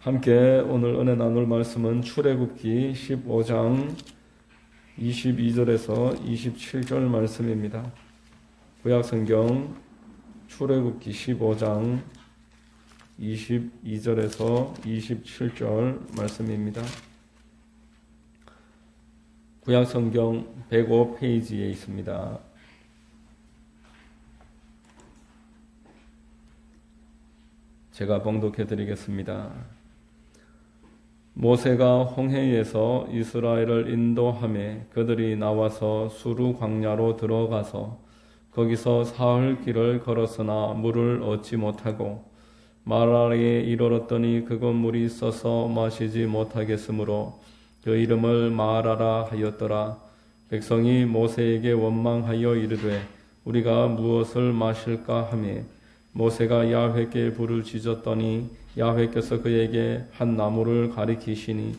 함께 오늘 은혜 나눌 말씀은 출애굽기 15장 22절에서 27절 말씀입니다. 구약성경 출애굽기 15장 22절에서 27절 말씀입니다. 구약성경 105페이지에 있습니다. 제가 봉독해 드리겠습니다. 모세가 홍해에서 이스라엘을 인도하매 그들이 나와서 수르 광야로 들어가서 거기서 사흘 길을 걸었으나 물을 얻지 못하고 마라에 이르렀더니 그곳 물이 써서 마시지 못하겠으므로 그 이름을 마라라 하였더라. 백성이 모세에게 원망하여 이르되 우리가 무엇을 마실까 하며 모세가 야훼께 불을 지졌더니 야훼께서 그에게 한 나무를 가리키시니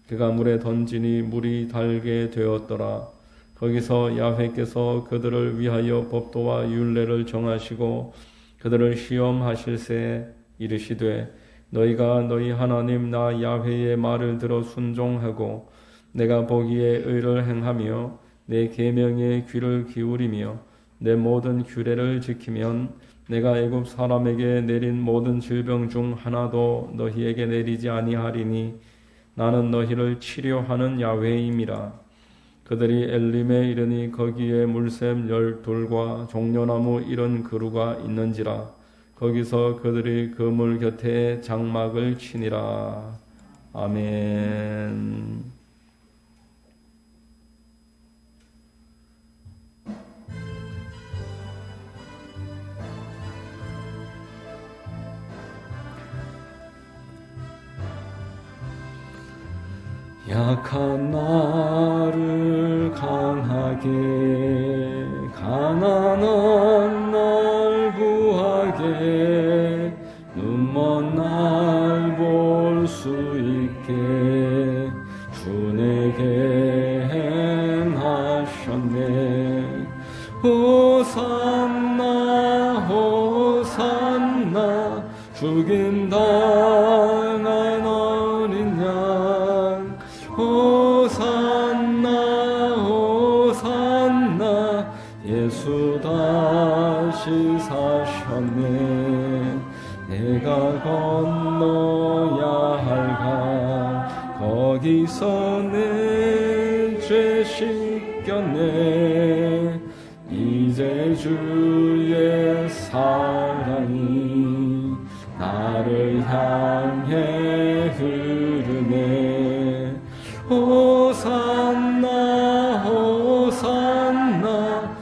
그가 물에 던지니 물이 달게 되었더라. 거기서 야훼께서 그들을 위하여 법도와 율례를 정하시고 그들을 시험하실세 이르시되 너희가 너희 하나님 나 야훼의 말을 들어 순종하고 내가 보기에 의를 행하며 내 계명에 귀를 기울이며 내 모든 규례를 지키면 내가 애굽 사람에게 내린 모든 질병 중 하나도 너희에게 내리지 아니하리니 나는 너희를 치료하는 야훼임이라. 그들이 엘림에 이르니 거기에 물샘 12돌과 종려나무 70그루가 있는지라. 거기서 그들이 그 물 곁에 장막을 치니라. 아멘. 약한 나를 강하게 가난한 날 구하게 눈먼 날 볼 수 있게 주 내게 행하셨네. 호산나 호산나 죽임당한 어린 양 호산나 호산나 예수 다시 사셨네. 내가 건너야 할 강 거기서 내 죄 씻겼네. 이제 주의 사랑이 나를 향해 흐르네. 호산나 호산나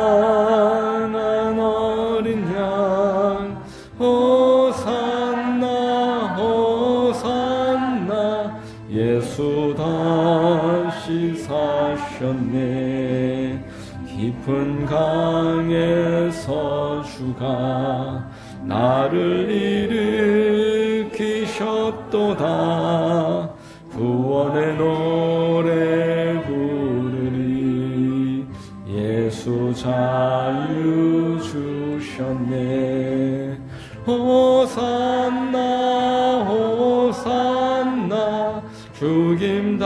죽임당한 어린 양 호산나 호산나 예수 다시 사셨네. 깊은 강에서 주가 나를 일으키셨도다. 구원의 노래 부르리. 예수 자유 주셨네. 호산나 호산나 죽임당한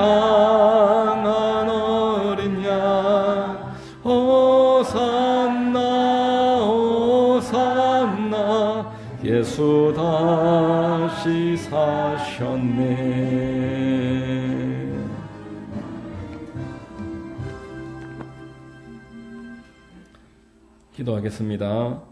어린 양 호산나 호산나 예수 다시 사셨네. 기도하겠습니다.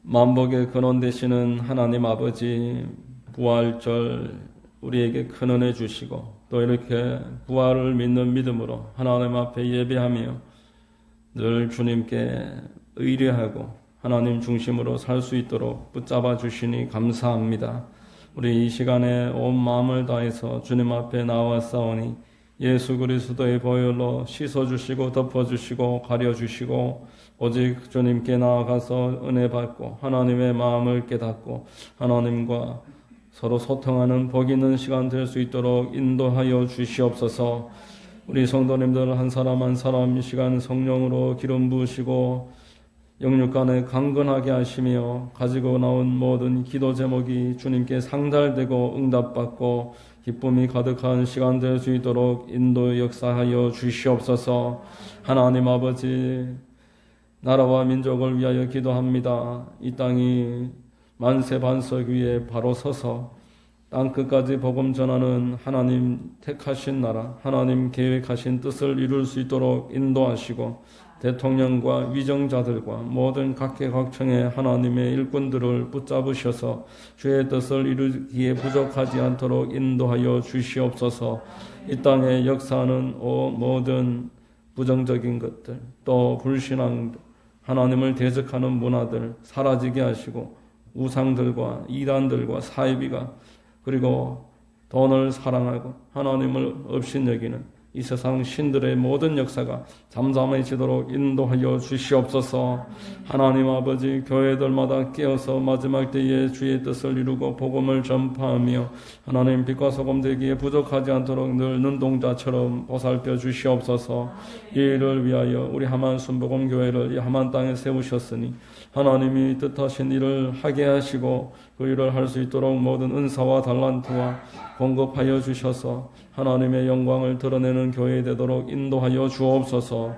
만복의 근원 되시는 하나님 아버지, 부활절 우리에게 큰 은혜 주시고 또 이렇게 부활을 믿는 믿음으로 하나님 앞에 예배하며 늘 주님께 의뢰하고 하나님 중심으로 살 수 있도록 붙잡아 주시니 감사합니다. 우리 이 시간에 온 마음을 다해서 주님 앞에 나왔사오니 예수 그리스도의 보혈로 씻어주시고 덮어주시고 가려주시고 오직 주님께 나아가서 은혜 받고 하나님의 마음을 깨닫고 하나님과 서로 소통하는 복 있는 시간 될 수 있도록 인도하여 주시옵소서. 우리 성도님들 한 사람 한 사람 이 시간 성령으로 기름 부으시고 영육간에 강건하게 하시며 가지고 나온 모든 기도 제목이 주님께 상달되고 응답받고 기쁨이 가득한 시간 될 수 있도록 인도 역사하여 주시옵소서. 하나님 아버지, 나라와 민족을 위하여 기도합니다. 이 땅이 만세 반석 위에 바로 서서 땅 끝까지 복음 전하는 하나님 택하신 나라, 하나님 계획하신 뜻을 이룰 수 있도록 인도하시고 대통령과 위정자들과 모든 각계각층의 하나님의 일꾼들을 붙잡으셔서 주의 뜻을 이루기에 부족하지 않도록 인도하여 주시옵소서. 이 땅에 역사하는 모든 부정적인 것들, 또 불신앙, 하나님을 대적하는 문화들 사라지게 하시고 우상들과 이단들과 사이비가 그리고 돈을 사랑하고 하나님을 업신여기는 이 세상 신들의 모든 역사가 잠잠해지도록 인도하여 주시옵소서. 하나님 아버지, 교회들마다 깨어서 마지막 때에 주의 뜻을 이루고 복음을 전파하며 하나님 빛과 소금 되기에 부족하지 않도록 늘 눈동자처럼 보살펴 주시옵소서. 이 일을 위하여 우리 하만 순복음교회를 이 하만 땅에 세우셨으니 하나님이 뜻하신 일을 하게 하시고 그 일을 할 수 있도록 모든 은사와 달란트와 공급하여 주셔서 하나님의 영광을 드러내는 교회 되도록 인도하여 주옵소서.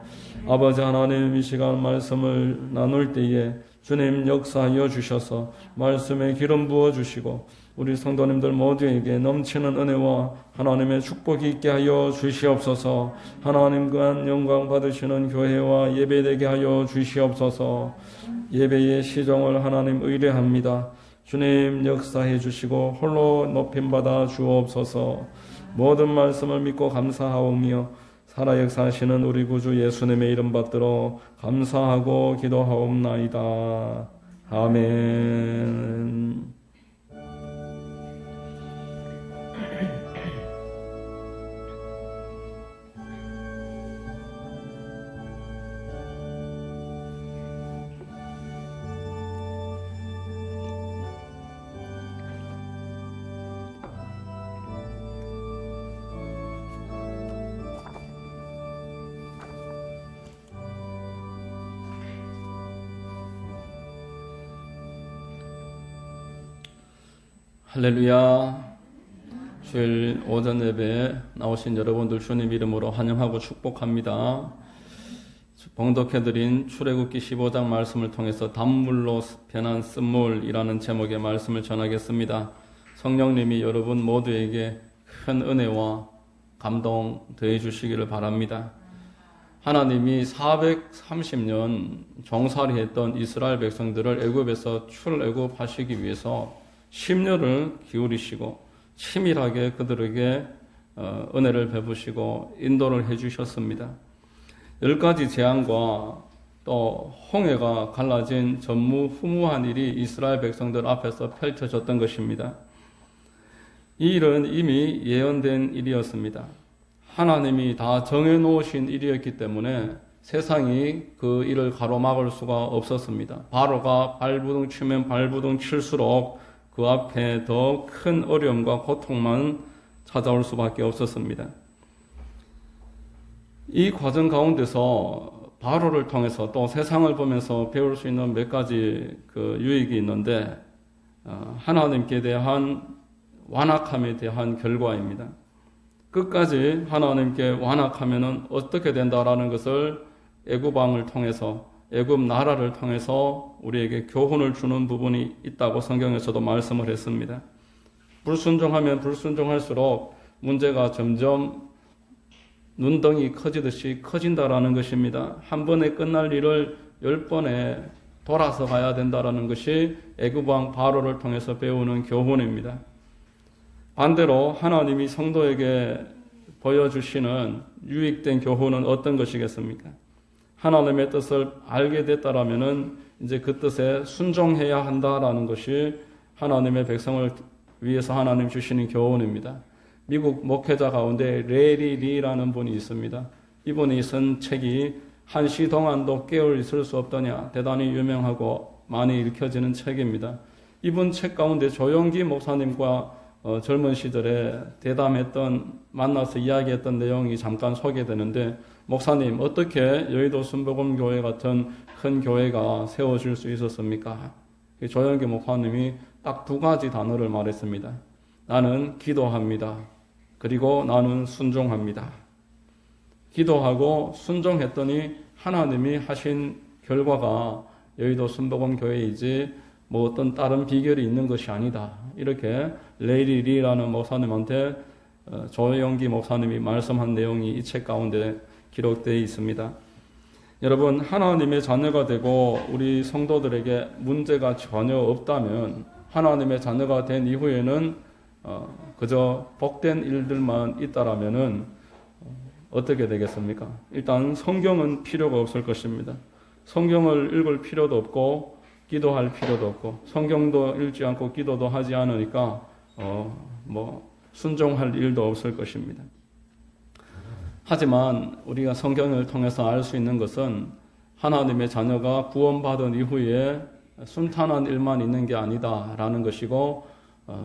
아버지 하나님, 이 시간 말씀을 나눌 때에 주님 역사하여 주셔서 말씀에 기름 부어 주시고 우리 성도님들 모두에게 넘치는 은혜와 하나님의 축복이 있게 하여 주시옵소서. 하나님 그한 영광 받으시는 교회와 예배되게 하여 주시옵소서. 예배의 시종을 하나님 의뢰합니다. 주님 역사해 주시고 홀로 높임받아 주옵소서. 모든 말씀을 믿고 감사하오며 살아 역사하시는 우리 구주 예수님의 이름 받들어 감사하고 기도하옵나이다. 아멘. 할렐루야. 주일 오전 예배에 나오신 여러분들 주님 이름으로 환영하고 축복합니다. 봉독해드린 출애굽기 15장 말씀을 통해서 단물로 변한 쓴물이라는 제목의 말씀을 전하겠습니다. 성령님이 여러분 모두에게 큰 은혜와 감동 더해 주시기를 바랍니다. 하나님이 430년 종살이했던 이스라엘 백성들을 애굽에서 출애굽하시기 위해서 심려를 기울이시고 치밀하게 그들에게 은혜를 베푸시고 인도를 해주셨습니다. 10가지 재앙과 또 홍해가 갈라진 전무후무한 일이 이스라엘 백성들 앞에서 펼쳐졌던 것입니다. 이 일은 이미 예언된 일이었습니다. 하나님이 다 정해놓으신 일이었기 때문에 세상이 그 일을 가로막을 수가 없었습니다. 바로가 발부둥 치면 발부둥 칠수록 그 앞에 더 큰 어려움과 고통만 찾아올 수밖에 없었습니다. 이 과정 가운데서 바로를 통해서 또 세상을 보면서 배울 수 있는 몇 가지 그 유익이 있는데 하나님께 대한 완악함에 대한 결과입니다. 끝까지 하나님께 완악하면은 어떻게 된다라는 것을 애굽왕을 통해서 애굽 나라를 통해서 우리에게 교훈을 주는 부분이 있다고 성경에서도 말씀을 했습니다. 불순종하면 불순종할수록 문제가 점점 눈덩이 커지듯이 커진다라는 것입니다. 한 번에 끝날 일을 10번에 돌아서 가야 된다라는 것이 애굽왕 바로를 통해서 배우는 교훈입니다. 반대로 하나님이 성도에게 보여주시는 유익된 교훈은 어떤 것이겠습니까? 하나님의 뜻을 알게 됐다라면은 이제 그 뜻에 순종해야 한다라는 것이 하나님의 백성을 위해서 하나님 주시는 교훈입니다. 미국 목회자 가운데 레리 리라는 분이 있습니다. 이분이 쓴 책이 한시 동안도 깨어 있을 수 없더냐, 대단히 유명하고 많이 읽혀지는 책입니다. 이분 책 가운데 조용기 목사님과 젊은 시절에 대담했던, 만나서 이야기했던 내용이 잠깐 소개되는데, 목사님, 어떻게 여의도 순복음교회 같은 큰 교회가 세워질 수 있었습니까? 조영기 목사님이 딱 두 가지 단어를 말했습니다. 나는 기도합니다. 그리고 나는 순종합니다. 기도하고 순종했더니 하나님이 하신 결과가 여의도 순복음교회이지 뭐 어떤 다른 비결이 있는 것이 아니다. 이렇게 레이리 리라는 목사님한테 조영기 목사님이 말씀한 내용이 이 책 가운데 기록되어 있습니다. 여러분, 하나님의 자녀가 되고 우리 성도들에게 문제가 전혀 없다면, 하나님의 자녀가 된 이후에는 그저 복된 일들만 있다라면은 어떻게 되겠습니까? 일단 성경은 필요가 없을 것입니다. 성경을 읽을 필요도 없고 기도할 필요도 없고, 성경도 읽지 않고 기도도 하지 않으니까 순종할 일도 없을 것입니다. 하지만 우리가 성경을 통해서 알 수 있는 것은 하나님의 자녀가 구원받은 이후에 순탄한 일만 있는 게 아니다라는 것이고,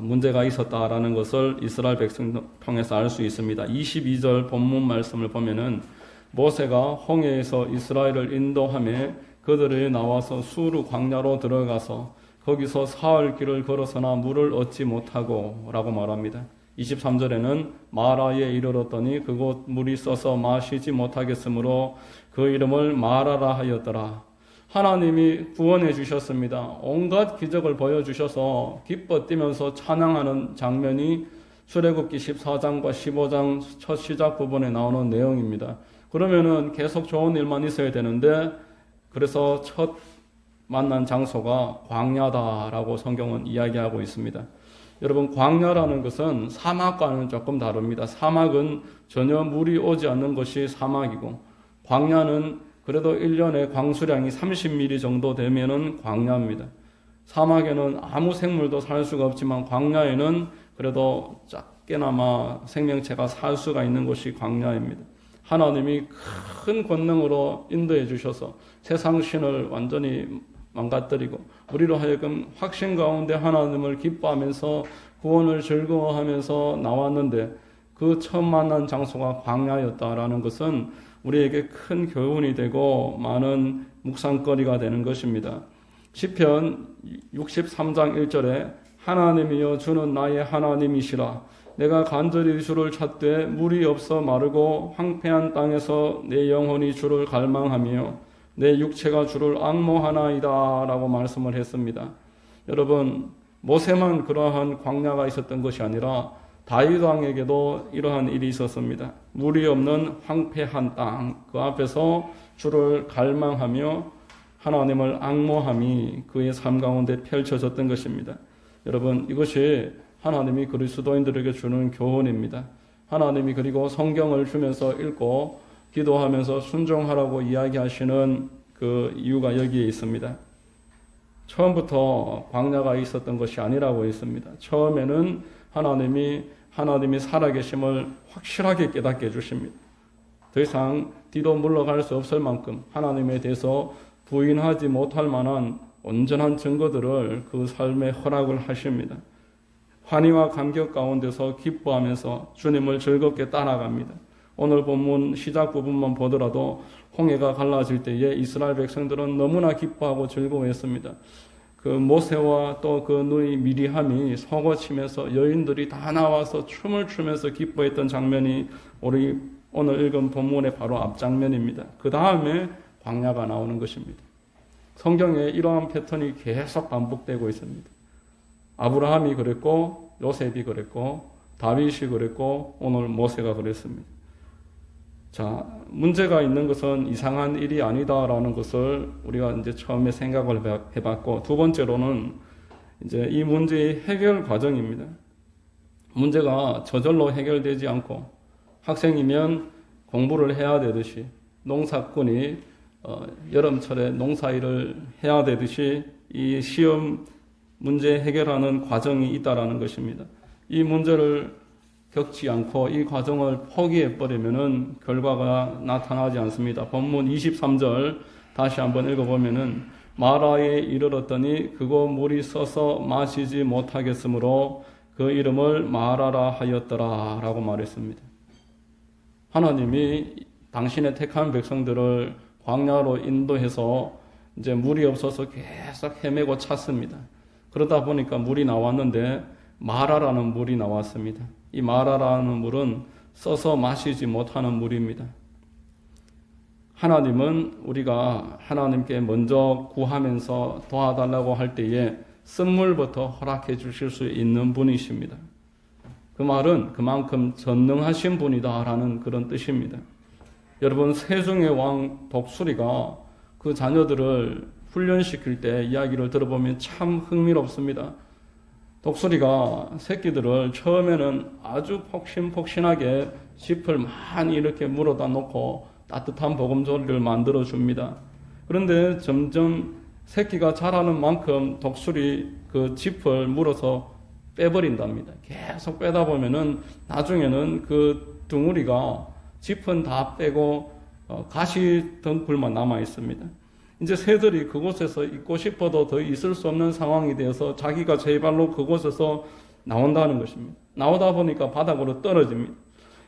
문제가 있었다라는 것을 이스라엘 백성 통해서 알 수 있습니다. 22절 본문 말씀을 보면은 모세가 홍해에서 이스라엘을 인도하며 그들이 나와서 수르 광야로 들어가서 거기서 사흘 길을 걸어서나 물을 얻지 못하고 라고 말합니다. 23절에는 마라에 이르렀더니 그곳 물이 써서 마시지 못하겠으므로 그 이름을 마라라 하였더라. 하나님이 구원해 주셨습니다. 온갖 기적을 보여주셔서 기뻐 뛰면서 찬양하는 장면이 출애굽기 14장과 15장 첫 시작 부분에 나오는 내용입니다. 그러면은 계속 좋은 일만 있어야 되는데, 그래서 첫 만난 장소가 광야다라고 성경은 이야기하고 있습니다. 여러분, 광야라는 것은 사막과는 조금 다릅니다. 사막은 전혀 물이 오지 않는 것이 사막이고, 광야는 그래도 1년에 광수량이 30mm 정도 되면은 광야입니다. 사막에는 아무 생물도 살 수가 없지만 광야에는 그래도 작게나마 생명체가 살 수가 있는 곳이 광야입니다. 하나님이 큰 권능으로 인도해 주셔서 세상 신을 완전히 망가뜨리고 우리로 하여금 확신 가운데 하나님을 기뻐하면서 구원을 즐거워하면서 나왔는데, 그 처음 만난 장소가 광야였다라는 것은 우리에게 큰 교훈이 되고 많은 묵상거리가 되는 것입니다. 시편 63장 1절에 하나님이여 주는 나의 하나님이시라. 내가 간절히 주를 찾되 물이 없어 마르고 황폐한 땅에서 내 영혼이 주를 갈망하며 내 육체가 주를 앙모하나이다 라고 말씀을 했습니다. 여러분, 모세만 그러한 광야가 있었던 것이 아니라 다윗 왕에게도 이러한 일이 있었습니다. 물이 없는 황폐한 땅, 그 앞에서 주를 갈망하며 하나님을 앙모함이 그의 삶 가운데 펼쳐졌던 것입니다. 여러분, 이것이 하나님이 그리스도인들에게 주는 교훈입니다. 하나님이 그리고 성경을 주면서 읽고 기도하면서 순종하라고 이야기하시는 그 이유가 여기에 있습니다. 처음부터 광야가 있었던 것이 아니라고 했습니다. 처음에는 하나님이 살아계심을 확실하게 깨닫게 해주십니다. 더 이상 뒤로 물러갈 수 없을 만큼 하나님에 대해서 부인하지 못할 만한 온전한 증거들을 그 삶에 허락을 하십니다. 환희와 감격 가운데서 기뻐하면서 주님을 즐겁게 따라갑니다. 오늘 본문 시작 부분만 보더라도 홍해가 갈라질 때에 이스라엘 백성들은 너무나 기뻐하고 즐거워했습니다. 그 모세와 또 그 누이 미리함이 서거치면서 여인들이 다 나와서 춤을 추면서 기뻐했던 장면이 우리 오늘 읽은 본문의 바로 앞장면입니다. 그 다음에 광야가 나오는 것입니다. 성경에 이러한 패턴이 계속 반복되고 있습니다. 아브라함이 그랬고 요셉이 그랬고 다윗이 그랬고 오늘 모세가 그랬습니다. 자, 문제가 있는 것은 이상한 일이 아니다라는 것을 우리가 이제 처음에 생각을 해봤고, 두 번째로는 이제 이 문제의 해결 과정입니다. 문제가 저절로 해결되지 않고 학생이면 공부를 해야 되듯이, 농사꾼이 여름철에 농사일을 해야 되듯이 이 시험 문제 해결하는 과정이 있다라는 것입니다. 이 문제를 겪지 않고 이 과정을 포기해버리면은 결과가 나타나지 않습니다. 본문 23절 다시 한번 읽어보면은 마라에 이르렀더니 그곳 물이 써서 마시지 못하겠으므로 그 이름을 마라라 하였더라 라고 말했습니다. 하나님이 당신의 택한 백성들을 광야로 인도해서 이제 물이 없어서 계속 헤매고 찾습니다. 그러다 보니까 물이 나왔는데 마라라는 물이 나왔습니다. 이 마라라는 물은 써서 마시지 못하는 물입니다. 하나님은 우리가 하나님께 먼저 구하면서 도와달라고 할 때에 쓴물부터 허락해 주실 수 있는 분이십니다. 그 말은 그만큼 전능하신 분이다라는 그런 뜻입니다. 여러분, 세종의 왕 독수리가 그 자녀들을 훈련시킬 때 이야기를 들어보면 참 흥미롭습니다. 독수리가 새끼들을 처음에는 아주 폭신폭신하게 짚을 많이 이렇게 물어다 놓고 따뜻한 보금조리를 만들어 줍니다. 그런데 점점 새끼가 자라는 만큼 독수리 그 짚을 물어서 빼버린답니다. 계속 빼다 보면은 나중에는 그 둥우리가 짚은 다 빼고 가시 덩굴만 남아 있습니다. 이제 새들이 그곳에서 있고 싶어도 더 있을 수 없는 상황이 되어서 자기가 제 발로 그곳에서 나온다는 것입니다. 나오다 보니까 바닥으로 떨어집니다.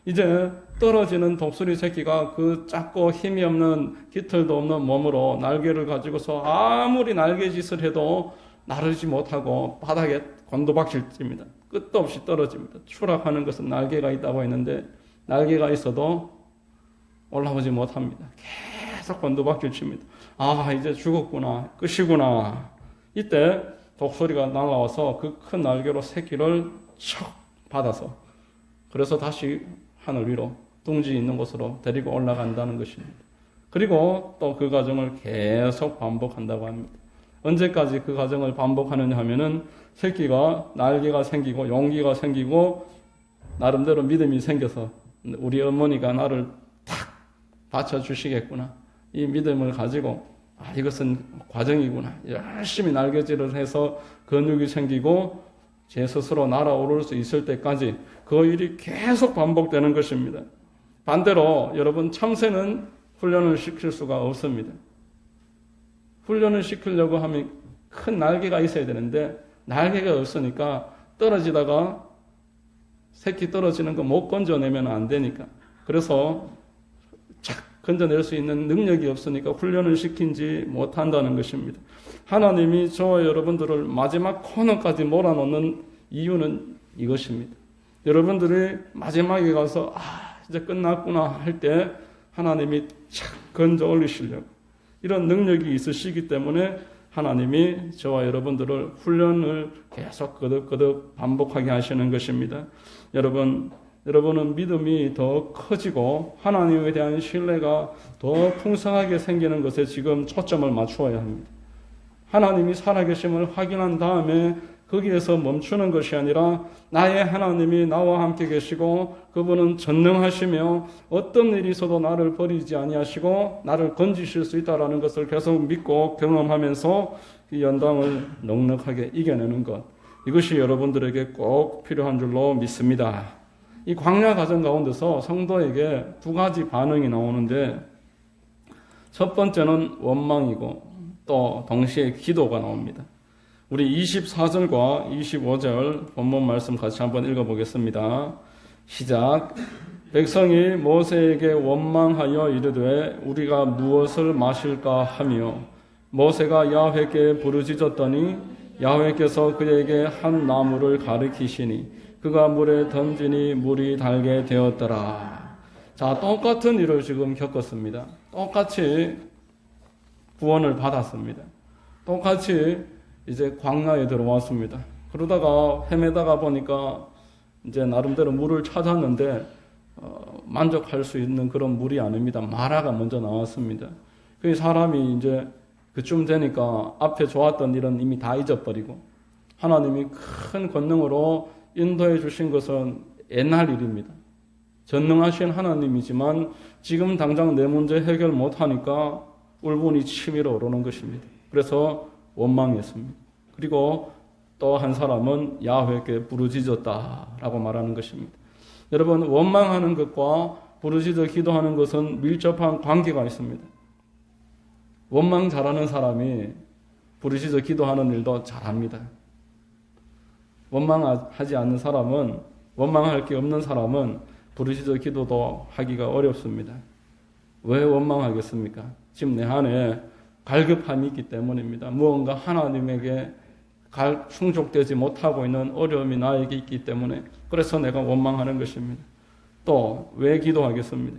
이제 떨어지는 독수리 새끼가 그 작고 힘이 없는 깃털도 없는 몸으로 날개를 가지고서 아무리 날개짓을 해도 나르지 못하고 바닥에 곤두박질입니다. 끝도 없이 떨어집니다. 추락하는 것은 날개가 있다고 했는데 날개가 있어도 올라오지 못합니다. 계속 곤두박질칩니다. 아, 이제 죽었구나, 끝이구나. 이때 독수리가 날아와서 그 큰 날개로 새끼를 척 받아서 그래서 다시 하늘 위로 둥지 있는 곳으로 데리고 올라간다는 것입니다. 그리고 또 그 과정을 계속 반복한다고 합니다. 언제까지 그 과정을 반복하느냐 하면은 새끼가 날개가 생기고 용기가 생기고 나름대로 믿음이 생겨서 우리 어머니가 나를 탁 받쳐주시겠구나. 이 믿음을 가지고 이것은 과정이구나. 열심히 날개질을 해서 근육이 생기고 제 스스로 날아오를 수 있을 때까지 그 일이 계속 반복되는 것입니다. 반대로 여러분, 참새는 훈련을 시킬 수가 없습니다. 훈련을 시키려고 하면 큰 날개가 있어야 되는데 날개가 없으니까 떨어지다가 새끼 떨어지는 거 못 건져내면 안 되니까, 그래서 착 건져낼 수 있는 능력이 없으니까 훈련을 시키지 못한다는 것입니다. 하나님이 저와 여러분들을 마지막 코너까지 몰아넣는 이유는 이것입니다. 여러분들이 마지막에 가서 이제 끝났구나 할 때 하나님이 착 건져 올리시려고 이런 능력이 있으시기 때문에 하나님이 저와 여러분들을 훈련을 계속 거듭거듭 반복하게 하시는 것입니다. 여러분은 믿음이 더 커지고 하나님에 대한 신뢰가 더 풍성하게 생기는 것에 지금 초점을 맞추어야 합니다. 하나님이 살아계심을 확인한 다음에 거기에서 멈추는 것이 아니라 나의 하나님이 나와 함께 계시고 그분은 전능하시며 어떤 일이 있어도 나를 버리지 아니하시고 나를 건지실 수 있다는 것을 계속 믿고 경험하면서 이 연당을 넉넉하게 이겨내는 것, 이것이 여러분들에게 꼭 필요한 줄로 믿습니다. 이 광야 과정 가운데서 성도에게 두 가지 반응이 나오는데 첫 번째는 원망이고 또 동시에 기도가 나옵니다. 우리 24절과 25절 본문 말씀 같이 한번 읽어보겠습니다. 시작. 백성이 모세에게 원망하여 이르되 우리가 무엇을 마실까 하며 모세가 야훼께 부르짖었더니 야훼께서 그에게 한 나무를 가리키시니 그가 물에 던지니 물이 달게 되었더라. 자, 똑같은 일을 지금 겪었습니다. 똑같이 구원을 받았습니다. 똑같이 이제 광야에 들어왔습니다. 그러다가 헤매다가 보니까 이제 나름대로 물을 찾았는데 만족할 수 있는 그런 물이 아닙니다. 마라가 먼저 나왔습니다. 그 사람이 이제 그쯤 되니까 앞에 좋았던 일은 이미 다 잊어버리고 하나님이 큰 권능으로 인도해 주신 것은 옛날 일입니다. 전능하신 하나님이지만 지금 당장 내 문제 해결 못하니까 울분이 치밀어 오르는 것입니다. 그래서 원망했습니다. 그리고 또 한 사람은 야훼께 부르짖었다라고 말하는 것입니다. 여러분, 원망하는 것과 부르짖어 기도하는 것은 밀접한 관계가 있습니다. 원망 잘하는 사람이 부르짖어 기도하는 일도 잘합니다. 원망하지 않는 사람은, 원망할 게 없는 사람은 부르짖어 기도도 하기가 어렵습니다. 왜 원망하겠습니까? 지금 내 안에 갈급함이 있기 때문입니다. 무언가 하나님에게 충족되지 못하고 있는 어려움이 나에게 있기 때문에, 그래서 내가 원망하는 것입니다. 또 왜 기도하겠습니까?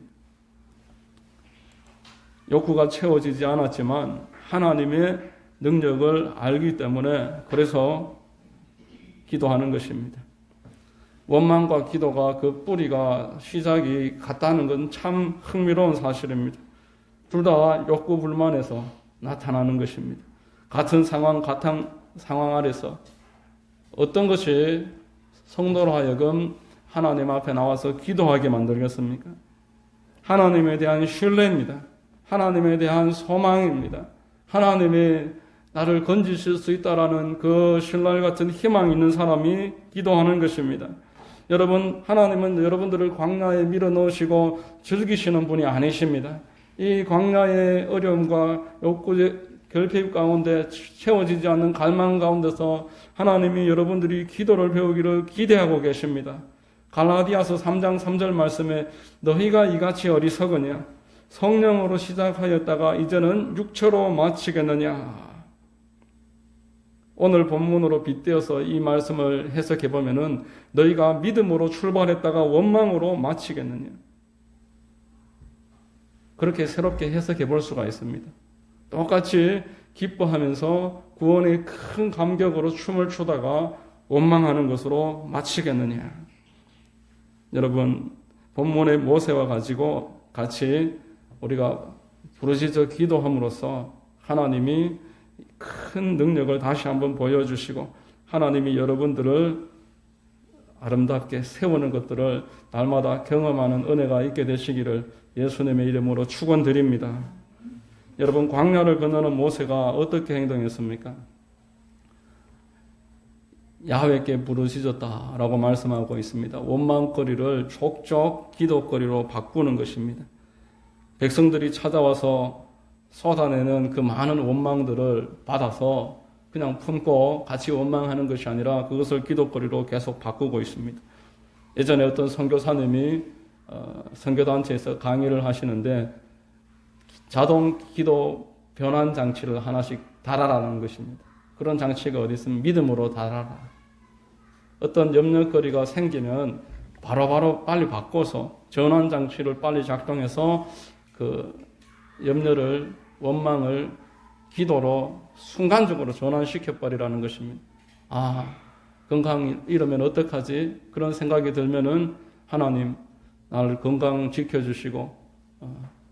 욕구가 채워지지 않았지만 하나님의 능력을 알기 때문에 그래서 기도하는 것입니다. 원망과 기도가 그 뿌리가 시작이 같다는 건 참 흥미로운 사실입니다. 둘 다 욕구 불만에서 나타나는 것입니다. 같은 상황 아래서 어떤 것이 성도로 하여금 하나님 앞에 나와서 기도하게 만들겠습니까? 하나님에 대한 신뢰입니다. 하나님에 대한 소망입니다. 하나님이 나를 건지실 수 있다라는 그 신랄 같은 희망이 있는 사람이 기도하는 것입니다. 여러분, 하나님은 여러분들을 광야에 밀어넣으시고 즐기시는 분이 아니십니다. 이 광야의 어려움과 욕구의 결핍 가운데 채워지지 않는 갈망 가운데서 하나님이 여러분들이 기도를 배우기를 기대하고 계십니다. 갈라디아서 3장 3절 말씀에 너희가 이같이 어리석으냐? 성령으로 시작하였다가 이제는 육체로 마치겠느냐? 오늘 본문으로 빗대어서 이 말씀을 해석해 보면은 너희가 믿음으로 출발했다가 원망으로 마치겠느냐? 그렇게 새롭게 해석해 볼 수가 있습니다. 똑같이 기뻐하면서 구원의 큰 감격으로 춤을 추다가 원망하는 것으로 마치겠느냐? 여러분, 본문의 모세와 가지고 같이 우리가 부르짖어 기도함으로써 하나님이 큰 능력을 다시 한번 보여주시고 하나님이 여러분들을 아름답게 세우는 것들을 날마다 경험하는 은혜가 있게 되시기를 예수님의 이름으로 축원드립니다. 여러분, 광야를 건너는 모세가 어떻게 행동했습니까? 야훼께 부르짖었다라고 말씀하고 있습니다. 원망거리를 족족 기도거리로 바꾸는 것입니다. 백성들이 찾아와서 쏟아내는 그 많은 원망들을 받아서 그냥 품고 같이 원망하는 것이 아니라 그것을 기도거리로 계속 바꾸고 있습니다. 예전에 어떤 선교사님이 선교단체에서 강의를 하시는데 자동 기도 변환 장치를 하나씩 달아라는 것입니다. 그런 장치가 어디 있으면 믿음으로 달아라. 어떤 염려거리가 생기면 바로바로 빨리 바꿔서 전환 장치를 빨리 작동해서 그 염려를, 원망을 기도로 순간적으로 전환시켜버리라는 것입니다. 아, 건강이 이러면 어떡하지? 그런 생각이 들면은 하나님, 나를 건강 지켜주시고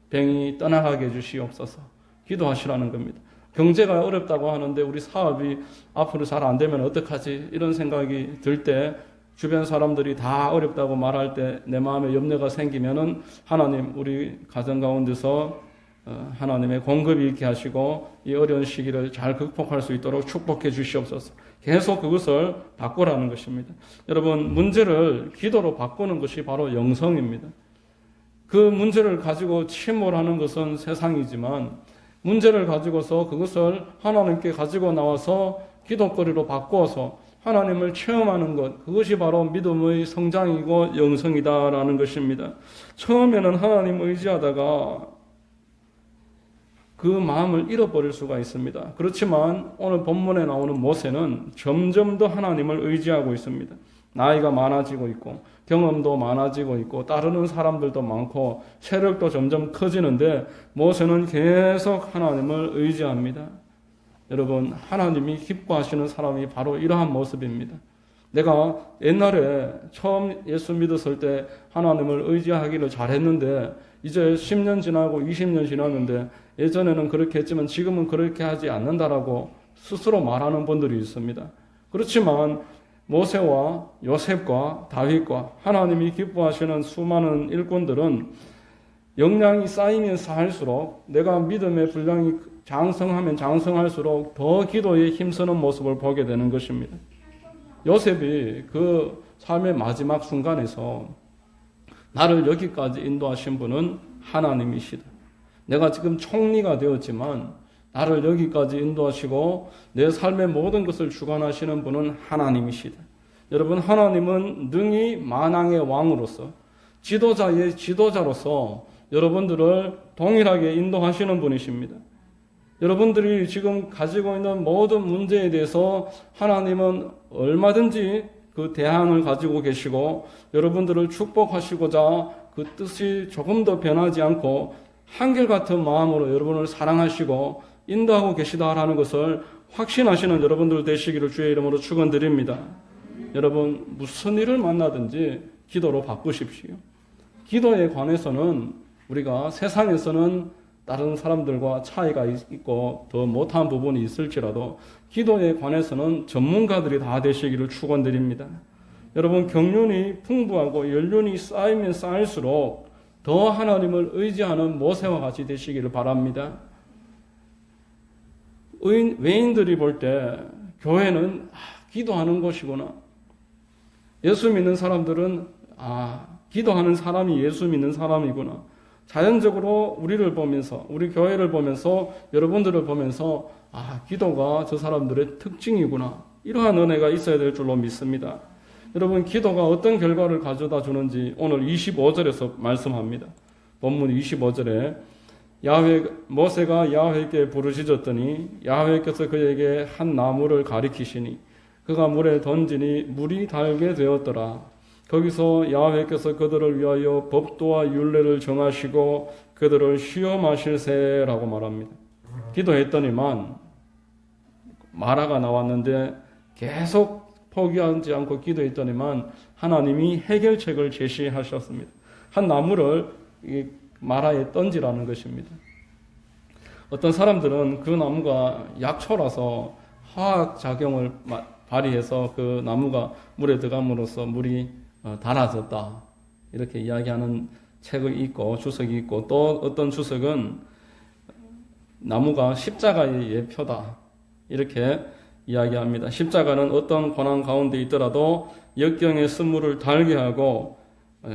병이 떠나가게 해주시옵소서. 기도하시라는 겁니다. 경제가 어렵다고 하는데 우리 사업이 앞으로 잘 안 되면 어떡하지? 이런 생각이 들 때 주변 사람들이 다 어렵다고 말할 때 내 마음에 염려가 생기면은 하나님, 우리 가정 가운데서 하나님의 공급이 있게 하시고 이 어려운 시기를 잘 극복할 수 있도록 축복해 주시옵소서. 계속 그것을 바꾸라는 것입니다. 여러분, 문제를 기도로 바꾸는 것이 바로 영성입니다. 그 문제를 가지고 침몰하는 것은 세상이지만 문제를 가지고서 그것을 하나님께 가지고 나와서 기도거리로 바꾸어서 하나님을 체험하는 것, 그것이 바로 믿음의 성장이고 영성이다라는 것입니다. 처음에는 하나님 의지하다가 그 마음을 잃어버릴 수가 있습니다. 그렇지만 오늘 본문에 나오는 모세는 점점 더 하나님을 의지하고 있습니다. 나이가 많아지고 있고 경험도 많아지고 있고 따르는 사람들도 많고 세력도 점점 커지는데 모세는 계속 하나님을 의지합니다. 여러분, 하나님이 기뻐하시는 사람이 바로 이러한 모습입니다. 내가 옛날에 처음 예수 믿었을 때 하나님을 의지하기를 잘했는데 이제 10년 지나고 20년 지났는데 예전에는 그렇게 했지만 지금은 그렇게 하지 않는다라고 스스로 말하는 분들이 있습니다. 그렇지만 모세와 요셉과 다윗과 하나님이 기뻐하시는 수많은 일꾼들은 역량이 쌓이면 쌓일수록 내가 믿음의 분량이 장성하면 장성할수록 더 기도에 힘쓰는 모습을 보게 되는 것입니다. 요셉이 그 삶의 마지막 순간에서 나를 여기까지 인도하신 분은 하나님이시다. 내가 지금 총리가 되었지만 나를 여기까지 인도하시고 내 삶의 모든 것을 주관하시는 분은 하나님이시다. 여러분, 하나님은 능히 만왕의 왕으로서 지도자의 지도자로서 여러분들을 동일하게 인도하시는 분이십니다. 여러분들이 지금 가지고 있는 모든 문제에 대해서 하나님은 얼마든지 그 대안을 가지고 계시고 여러분들을 축복하시고자 그 뜻이 조금 더 변하지 않고 한결같은 마음으로 여러분을 사랑하시고 인도하고 계시다라는 것을 확신하시는 여러분들 되시기를 주의 이름으로 축원드립니다. 여러분, 무슨 일을 만나든지 기도로 바꾸십시오. 기도에 관해서는 우리가 세상에서는 다른 사람들과 차이가 있고 더 못한 부분이 있을지라도 기도에 관해서는 전문가들이 다 되시기를 축원드립니다. 여러분, 경륜이 풍부하고 연륜이 쌓이면 쌓일수록 더 하나님을 의지하는 모세와 같이 되시기를 바랍니다. 외인들이 볼 때 교회는 기도하는 곳이구나. 예수 믿는 사람들은 기도하는 사람이 예수 믿는 사람이구나. 자연적으로 우리를 보면서, 우리 교회를 보면서, 여러분들을 보면서 기도가 저 사람들의 특징이구나. 이러한 은혜가 있어야 될 줄로 믿습니다. 여러분, 기도가 어떤 결과를 가져다 주는지 오늘 25절에서 말씀합니다. 본문 25절에 모세가 야훼께 부르짖었더니 야훼께서 그에게 한 나무를 가리키시니 그가 물에 던지니 물이 달게 되었더라. 거기서 야훼께서 그들을 위하여 법도와 율례를 정하시고 그들을 시험하실세라고 말합니다. 기도했더니만 마라가 나왔는데 계속 포기하지 않고 기도했더니만 하나님이 해결책을 제시하셨습니다. 한 나무를 마라에 던지라는 것입니다. 어떤 사람들은 그 나무가 약초라서 화학작용을 발휘해서 그 나무가 물에 들어감으로써 물이 달아졌다, 이렇게 이야기하는 책이 있고 주석이 있고, 또 어떤 주석은 나무가 십자가의 예표다, 이렇게 이야기합니다. 십자가는 어떤 고난 가운데 있더라도 역경의 쓴물을 달게 하고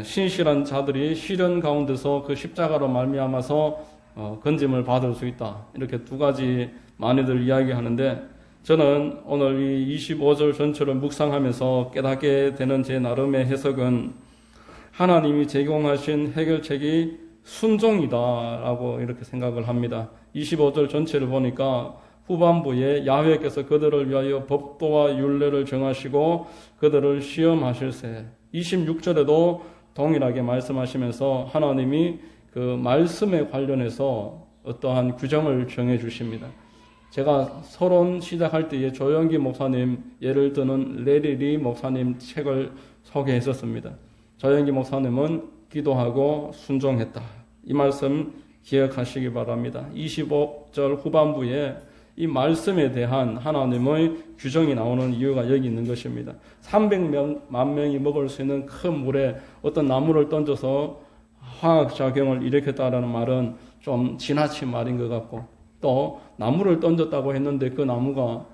신실한 자들이 시련 가운데서 그 십자가로 말미암아서 건짐을 받을 수 있다, 이렇게 두 가지 많이들 이야기하는데, 저는 오늘 이 25절 전체를 묵상하면서 깨닫게 되는 제 나름의 해석은 하나님이 제공하신 해결책이 순종이다라고 이렇게 생각을 합니다. 25절 전체를 보니까 후반부에 야훼께서 그들을 위하여 법도와 율례를 정하시고 그들을 시험하실세, 26절에도 동일하게 말씀하시면서 하나님이 그 말씀에 관련해서 어떠한 규정을 정해 주십니다. 제가 서론 시작할 때에 조영기 목사님 예를 드는 레리리 목사님 책을 소개했었습니다. 조영기 목사님은 기도하고 순종했다, 이 말씀 기억하시기 바랍니다. 25절 후반부에 이 말씀에 대한 하나님의 규정이 나오는 이유가 여기 있는 것입니다. 300만 명이 먹을 수 있는 큰 물에 어떤 나무를 던져서 화학작용을 일으켰다라는 말은 좀 지나친 말인 것 같고, 또 나무를 던졌다고 했는데 그 나무가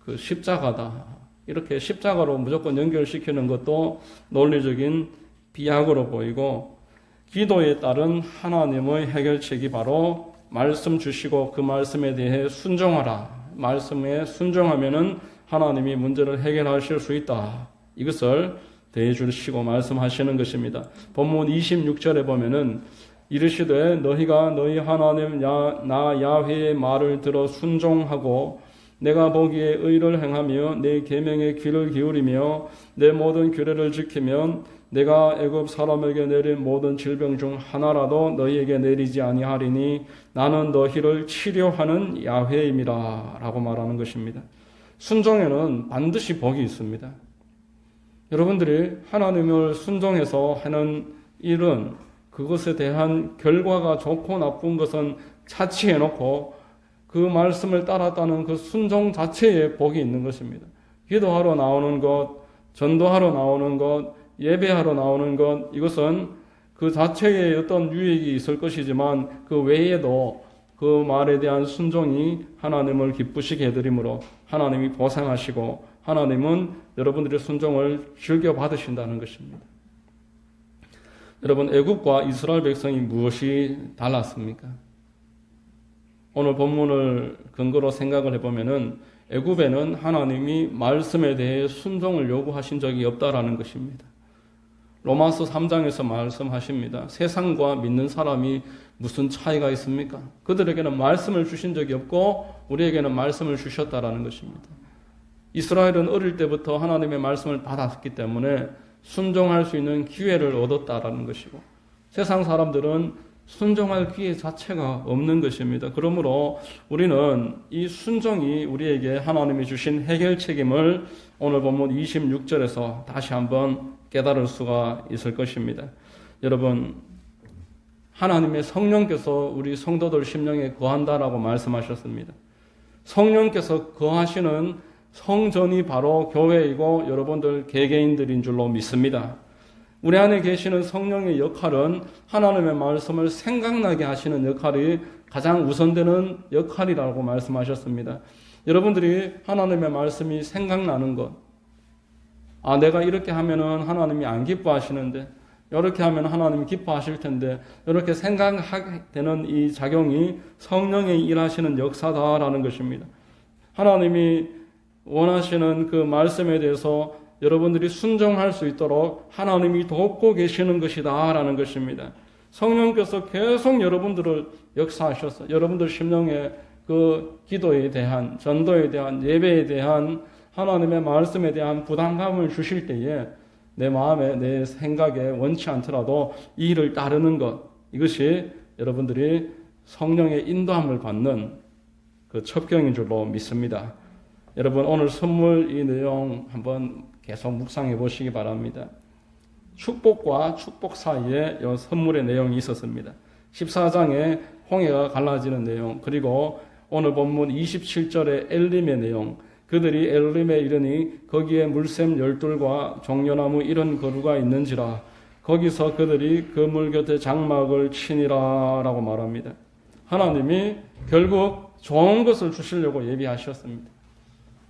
그 십자가다, 이렇게 십자가로 무조건 연결시키는 것도 논리적인 비약으로 보이고, 기도에 따른 하나님의 해결책이 바로 말씀 주시고 그 말씀에 대해 순종하라, 말씀에 순종하면은 하나님이 문제를 해결하실 수 있다, 이것을 대해주시고 말씀하시는 것입니다. 본문 26절에 보면은 이르시되 너희가 너희 하나님 나 야훼의 말을 들어 순종하고 내가 보기에 의를 행하며 내 계명에 귀를 기울이며 내 모든 규례를 지키면 내가 애굽 사람에게 내린 모든 질병 중 하나라도 너희에게 내리지 아니하리니 나는 너희를 치료하는 야훼임이라 라고 말하는 것입니다. 순종에는 반드시 복이 있습니다. 여러분들이 하나님을 순종해서 하는 일은 그것에 대한 결과가 좋고 나쁜 것은 차치해놓고 그 말씀을 따랐다는 그 순종 자체에 복이 있는 것입니다. 기도하러 나오는 것, 전도하러 나오는 것, 예배하러 나오는 것, 이것은 그 자체에 어떤 유익이 있을 것이지만 그 외에도 그 말에 대한 순종이 하나님을 기쁘시게 해드리므로 하나님이 보상하시고 하나님은 여러분들의 순종을 즐겨 받으신다는 것입니다. 여러분, 애굽과 이스라엘 백성이 무엇이 달랐습니까? 오늘 본문을 근거로 생각을 해보면은 애굽에는 하나님이 말씀에 대해 순종을 요구하신 적이 없다라는 것입니다. 로마서 3장에서 말씀하십니다. 세상과 믿는 사람이 무슨 차이가 있습니까? 그들에게는 말씀을 주신 적이 없고 우리에게는 말씀을 주셨다라는 것입니다. 이스라엘은 어릴 때부터 하나님의 말씀을 받았기 때문에 순종할 수 있는 기회를 얻었다라는 것이고, 세상 사람들은 순종할 기회 자체가 없는 것입니다. 그러므로 우리는 이 순종이 우리에게 하나님이 주신 해결 책임을 오늘 본문 26절에서 다시 한번 깨달을 수가 있을 것입니다. 여러분, 하나님의 성령께서 우리 성도들 심령에 거한다라고 말씀하셨습니다. 성령께서 거하시는 성전이 바로 교회이고 여러분들 개개인들인 줄로 믿습니다. 우리 안에 계시는 성령의 역할은 하나님의 말씀을 생각나게 하시는 역할이 가장 우선되는 역할이라고 말씀하셨습니다. 여러분들이 하나님의 말씀이 생각나는 것, 내가 이렇게 하면은 하나님이 안 기뻐하시는데, 이렇게 하면 하나님이 기뻐하실 텐데, 이렇게 생각하게 되는 이 작용이 성령의 일하시는 역사다라는 것입니다. 하나님이 원하시는 그 말씀에 대해서 여러분들이 순종할 수 있도록 하나님이 돕고 계시는 것이다 라는 것입니다. 성령께서 계속 여러분들을 역사하셔서 여러분들 심령에 그 기도에 대한, 전도에 대한, 예배에 대한, 하나님의 말씀에 대한 부담감을 주실 때에 내 마음에, 내 생각에 원치 않더라도 이 일을 따르는 것, 이것이 여러분들이 성령의 인도함을 받는 그 첩경인 줄로 믿습니다. 여러분, 오늘 선물 이 내용 한번 계속 묵상해 보시기 바랍니다. 축복과 축복 사이에 이 선물의 내용이 있었습니다. 14장에 홍해가 갈라지는 내용, 그리고 오늘 본문 27절의 엘림의 내용, 그들이 엘림에 이르니 거기에 물샘 12과 종려나무 이런 거루가 있는지라 거기서 그들이 그 물 곁에 장막을 치니라 라고 말합니다. 하나님이 결국 좋은 것을 주시려고 예비하셨습니다.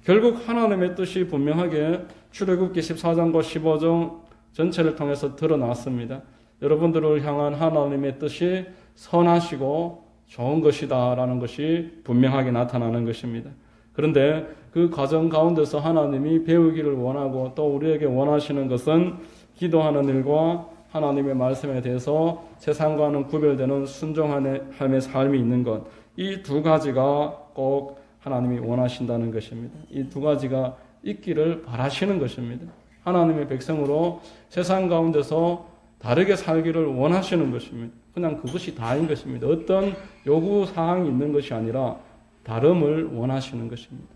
결국 하나님의 뜻이 분명하게 출애굽기 14장과 15장 전체를 통해서 드러났습니다. 여러분들을 향한 하나님의 뜻이 선하시고 좋은 것이다 라는 것이 분명하게 나타나는 것입니다. 그런데 그 과정 가운데서 하나님이 배우기를 원하고 또 우리에게 원하시는 것은 기도하는 일과 하나님의 말씀에 대해서 세상과는 구별되는 순종함의 삶이 있는 것, 이 두 가지가 꼭 하나님이 원하신다는 것입니다. 이 두 가지가 있기를 바라시는 것입니다. 하나님의 백성으로 세상 가운데서 다르게 살기를 원하시는 것입니다. 그냥 그것이 다인 것입니다. 어떤 요구사항이 있는 것이 아니라 다름을 원하시는 것입니다.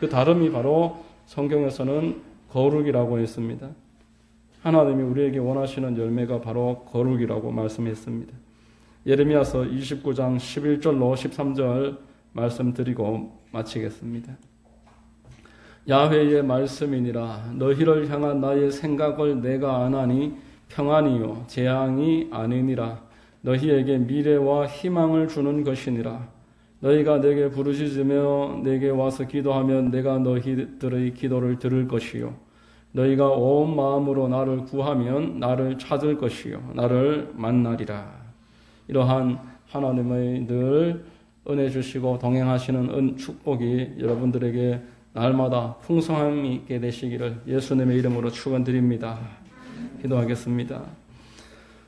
그 다름이 바로 성경에서는 거룩이라고 했습니다. 하나님이 우리에게 원하시는 열매가 바로 거룩이라고 말씀했습니다. 예레미야서 29장 11절로 13절 말씀드리고 마치겠습니다. 야훼의 말씀이니라 너희를 향한 나의 생각을 내가 아나니 평안이요 재앙이 아니니라 너희에게 미래와 희망을 주는 것이니라 너희가 내게 부르짖으며 내게 와서 기도하면 내가 너희들의 기도를 들을 것이요 너희가 온 마음으로 나를 구하면 나를 찾을 것이요 나를 만나리라. 이러한 하나님의 늘 은혜 주시고 동행하시는 축복이 여러분들에게 날마다 풍성함이 있게 되시기를 예수님의 이름으로 축원드립니다. 기도하겠습니다.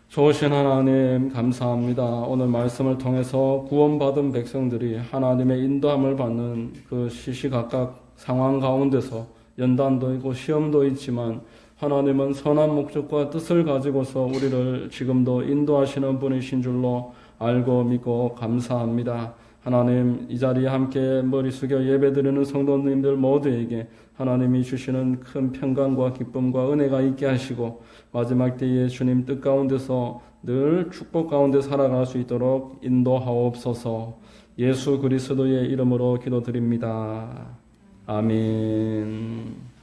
좋으신 하나님 감사합니다. 오늘 말씀을 통해서 구원받은 백성들이 하나님의 인도함을 받는 그 시시각각 상황 가운데서 연단도 있고 시험도 있지만 하나님은 선한 목적과 뜻을 가지고서 우리를 지금도 인도하시는 분이신 줄로 알고 믿고 감사합니다. 하나님 이 자리에 함께 머리 숙여 예배드리는 성도님들 모두에게 하나님이 주시는 큰 평강과 기쁨과 은혜가 있게 하시고 마지막 때에 주님 뜻 가운데서 늘 축복 가운데 살아갈 수 있도록 인도하옵소서. 예수 그리스도의 이름으로 기도드립니다. 아멘.